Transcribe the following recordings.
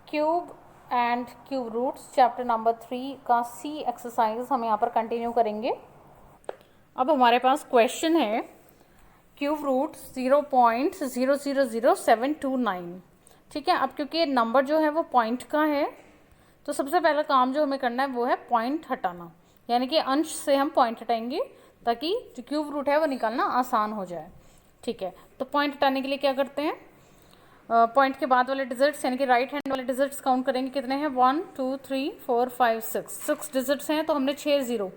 Cube and cube roots chapter number 3 का सी exercise हम यहाँ पर कंटिन्यू करेंगे। अब हमारे पास क्वेश्चन है क्यूब रूट 0.000729। ठीक है, अब क्योंकि नंबर जो है वो पॉइंट का है तो सबसे पहला काम जो हमें करना है वो है पॉइंट हटाना, यानी कि अंश से हम पॉइंट हटाएंगे ताकि जो क्यूब रूट है वो निकालना आसान हो जाए। ठीक है, तो पॉइंट हटाने के लिए क्या करते हैं, पॉइंट के बाद वाले डिजिट्स यानी कि राइट हैंड वाले डिजिट्स काउंट करेंगे। कितने हैं, 1 2 3 4 5 6 डिजिट्स हैं, तो हमने 6 जीरो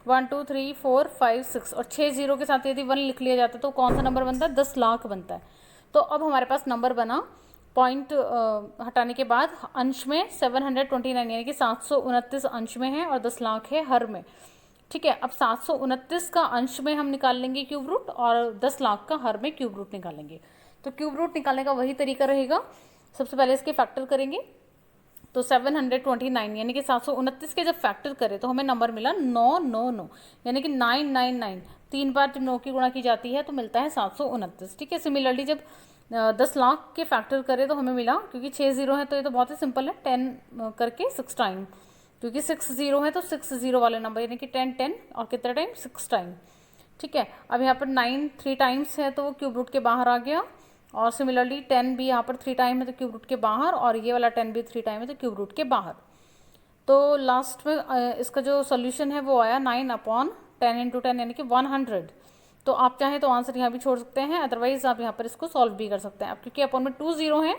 1 2 3 4 5 6 और 6 जीरो के साथ यदि 1 लिख लिया जाता है तो कौन सा नंबर बनता है, 10 लाख बनता है। तो अब हमारे पास नंबर बना पॉइंट हटाने के बाद अंश में 729 यानी कि 729 अंश में है और 10 लाख है हर में। ठीक है, अब 729 का अंश में हम निकाल लेंगे क्यूब रूट और 10 लाख का हर में क्यूब रूट निकालेंगे। तो क्यूब रूट निकालने का वही तरीका रहेगा, सबसे पहले इसके फैक्टर करेंगे। तो 729 यानी कि 729 के जब फैक्टर करें तो हमें नंबर मिला 999 यानी कि 999। 3 बार जब 9 की गुणा की जाती है तो मिलता है 729। ठीक है, सिमिलरली जब 10 लाख के फैक्टर करें तो हमें मिला, क्योंकि 6 जीरो है तो ये तो बहुत ही सिंपल है, 10 करके 6 टाइम, क्योंकि 6 जीरो है तो 6 जीरो वाले नंबर यानी कि 10 10 और कितना टाइम, 6 टाइम। ठीक है, अब यहाँ पर 9 3 टाइम्स है तो वो क्यूब रूट के बाहर आ गया, और सिमिलरली 10 भी यहाँ पर 3 टाइम है तो क्यूब रूट के बाहर, और ये वाला 10 भी 3 टाइम है तो क्यूब रूट के बाहर। तो लास्ट में इसका जो सोल्यूशन है वो आया 9/10 × 10 यानी कि 100। तो आप चाहें तो आंसर यहाँ भी छोड़ सकते हैं, अदरवाइज आप यहाँ पर इसको सॉल्व भी कर सकते हैं। अब क्योंकि अपॉन में 2 जीरो है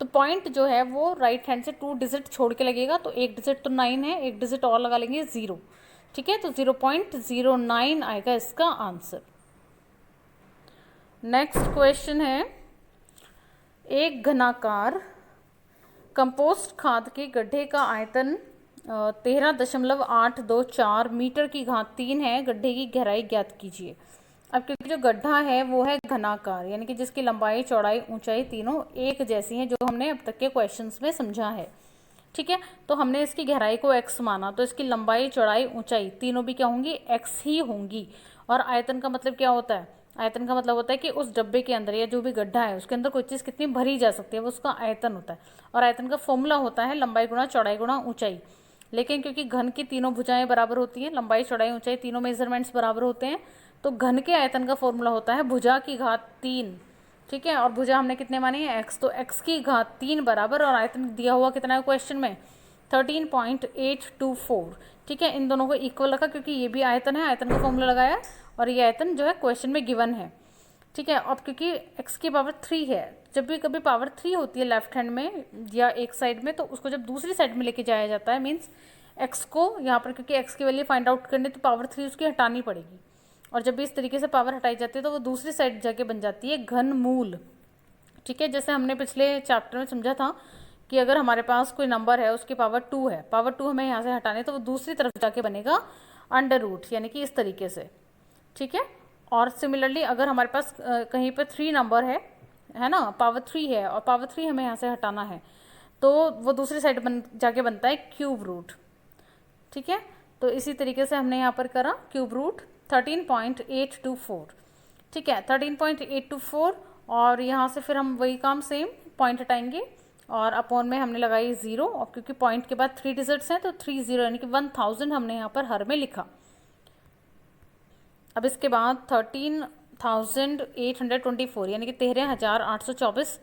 तो पॉइंट जो है वो राइट हैंड से 2 डिजिट छोड़ के लगेगा, तो एक डिजिट तो 9 है, एक डिजिट और लगा लेंगे 0। ठीक है, तो 0.09 आएगा इसका आंसर। नेक्स्ट क्वेश्चन है, एक घनाकार कंपोस्ट खाद के गड्ढे का आयतन 13.824 मीटर की घात 3 है, गड्ढे की गहराई ज्ञात कीजिए। अब क्योंकि जो गड्ढा है वो है घनाकार यानी कि जिसकी लंबाई चौड़ाई ऊंचाई तीनों एक जैसी हैं, जो हमने अब तक के क्वेश्चंस में समझा है। ठीक है, तो हमने इसकी गहराई को x माना, तो इसकी लंबाई चौड़ाई ऊंचाई तीनों भी क्या होंगी, x ही होंगी। और आयतन का मतलब क्या होता है, आयतन का मतलब होता है कि उस डब्बे के अंदर या जो भी गड्ढा है उसके अंदर कोई चीज़ कितनी भरी जा सकती है, वो उसका आयतन होता है। और आयतन का फॉर्मूला होता है लंबाई गुणा चौड़ाई गुणा ऊंचाई। लेकिन क्योंकि घन की तीनों भुजाएं बराबर होती हैं, लंबाई चौड़ाई ऊंचाई तीनों मेजरमेंट्स बराबर होते हैं, तो घन के आयतन का फॉर्मूला होता है भुजा की घात 3। ठीक है, और भुजा हमने कितने मानी है, x, तो x की घात 3 बराबर, और आयतन दिया हुआ कितना है क्वेश्चन में, 13.824। ठीक है, इन दोनों को इक्वल रखा क्योंकि ये भी आयतन है, आयतन का फॉर्मूला लगाया, और ये आयतन जो है क्वेश्चन में गिवन है। ठीक है, अब क्योंकि x की पावर 3 है, जब भी कभी पावर 3 होती है लेफ्ट हैंड में या एक साइड में, तो उसको जब दूसरी साइड में लेके जाया जाता है, मीन्स x को यहाँ पर क्योंकि x की वैल्यू फाइंड आउट करनी तो पावर 3 उसकी हटानी पड़ेगी, और जब भी इस तरीके से पावर हटाई जाती है तो वो दूसरी साइड जाके बन जाती है घन मूल। ठीक है, जैसे हमने पिछले चैप्टर में समझा था कि अगर हमारे पास कोई नंबर है उसकी पावर 2 है, पावर 2 हमें यहाँ से हटाने तो वो दूसरी तरफ जाके बनेगा अंडर रूट, यानी कि इस तरीके से। ठीक है, और सिमिलरली अगर हमारे पास कहीं पर 3 नंबर है ना, पावर 3 है और पावर 3 हमें यहाँ से हटाना है, तो वो दूसरी साइड जाके बनता है क्यूब रूट। ठीक है, तो इसी तरीके से हमने यहाँ पर करा क्यूब रूट 13.824। ठीक है, 13.824, और यहाँ से फिर हम वही काम सेम पॉइंट हटाएंगे, और अपॉन में हमने लगाई 0, और क्योंकि पॉइंट के बाद 3 डिजिट्स हैं तो 3 0 यानी कि 1000 हमने यहाँ पर हर में लिखा। अब इसके बाद 13,824 यानी कि 13,824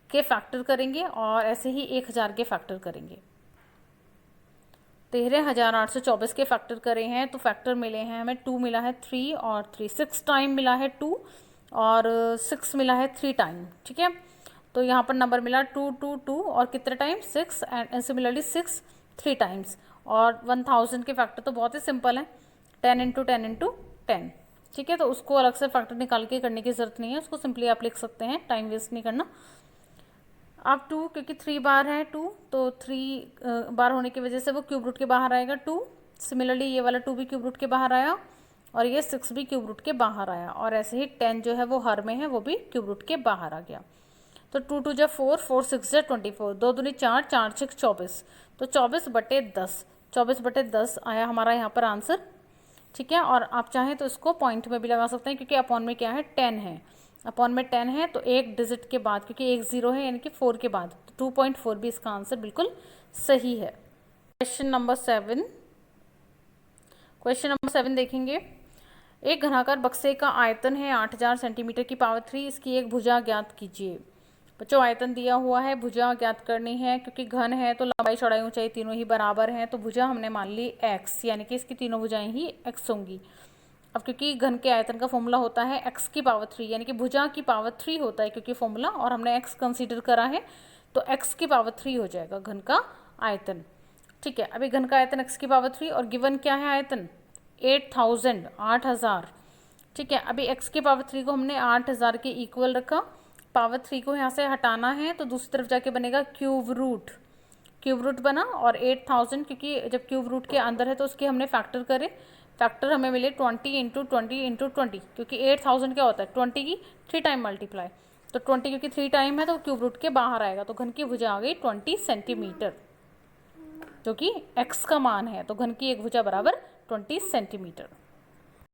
के फैक्टर करेंगे, और ऐसे ही 1000 के फैक्टर करेंगे। 13,824 के फैक्टर करे हैं तो फैक्टर मिले हैं हमें, 2 मिला है 3 और 3 6 टाइम मिला है 2, और 6 मिला है 3 टाइम। ठीक है, तो यहाँ पर नंबर मिला 2 2 2 और कितने टाइम, 6, एंड सिमिलरली 6 3 टाइम्स। और 1000 के फैक्टर तो बहुत ही सिंपल है, 10 × 10 × 10। ठीक है, तो उसको अलग से फैक्टर निकाल के करने की ज़रूरत नहीं है, उसको सिंपली आप लिख सकते हैं, टाइम वेस्ट नहीं करना। अब 2 क्योंकि 3 बार है 2, तो 3 बार होने की वजह से वो क्यूब रूट के बाहर आएगा 2। सिमिलरली ये वाला 2 भी क्यूब रूट के बाहर आया, और ये 6 भी क्यूब रूट के बाहर आया, और ऐसे ही 10 जो है वो हर में है, वो भी क्यूब रूट के बाहर आ गया। तो 2 2 जा 4, 4 6 जा 24, 2 दूनी 4, 4 6 24, तो 24/10, 24/10 आया हमारा यहाँ पर आंसर। ठीक है, और आप चाहें तो इसको पॉइंट में भी लगा सकते हैं, क्योंकि अपॉन में क्या है, 10 है, अपॉन में 10 है, तो एक डिजिट के बाद क्योंकि 1 0 है यानी कि 4 के बाद, तो 2.4 भी इसका आंसर बिल्कुल सही है। क्वेश्चन नंबर 7 देखेंगे। एक घनाकार बक्से का आयतन है 8000 सेंटीमीटर की पावर 3, इसकी एक भुजा ज्ञात कीजिए। बच्चों आयतन दिया हुआ है, भुजा ज्ञात करनी है, क्योंकि घन है तो लंबाई चौड़ाई ऊंचाई तीनों ही बराबर हैं, तो भुजा हमने मान ली x, यानी कि इसकी तीनों भुजाएं ही x होंगी। अब क्योंकि घन के आयतन का फॉर्मूला होता है x की पावर 3, यानी कि भुजा की पावर 3 होता है क्योंकि फॉर्मूला, और हमने x कंसीडर करा है तो x की पावर 3 हो जाएगा घन का आयतन। ठीक है, अभी घन का आयतन x की पावर 3 और गिवन क्या है आयतन 8000। ठीक है, अभी x की पावर 3 को हमने 8000 के इक्वल रखा, पावर 3 को यहाँ से हटाना है तो दूसरी तरफ जाके बनेगा क्यूब रूट बना, और 8000 क्योंकि जब क्यूब रूट के अंदर है तो उसके हमने फैक्टर करे, फैक्टर हमें मिले 20 इंटू 20, क्योंकि 8000 क्या होता है 20 की 3 टाइम मल्टीप्लाई, तो 20 क्योंकि 3 टाइम है तो क्यूब रूट के बाहर आएगा, तो घन की भुजा आ गई 20 सेंटीमीटर, जो कि x का मान है, तो घन की एक भुजा बराबर 20 सेंटीमीटर।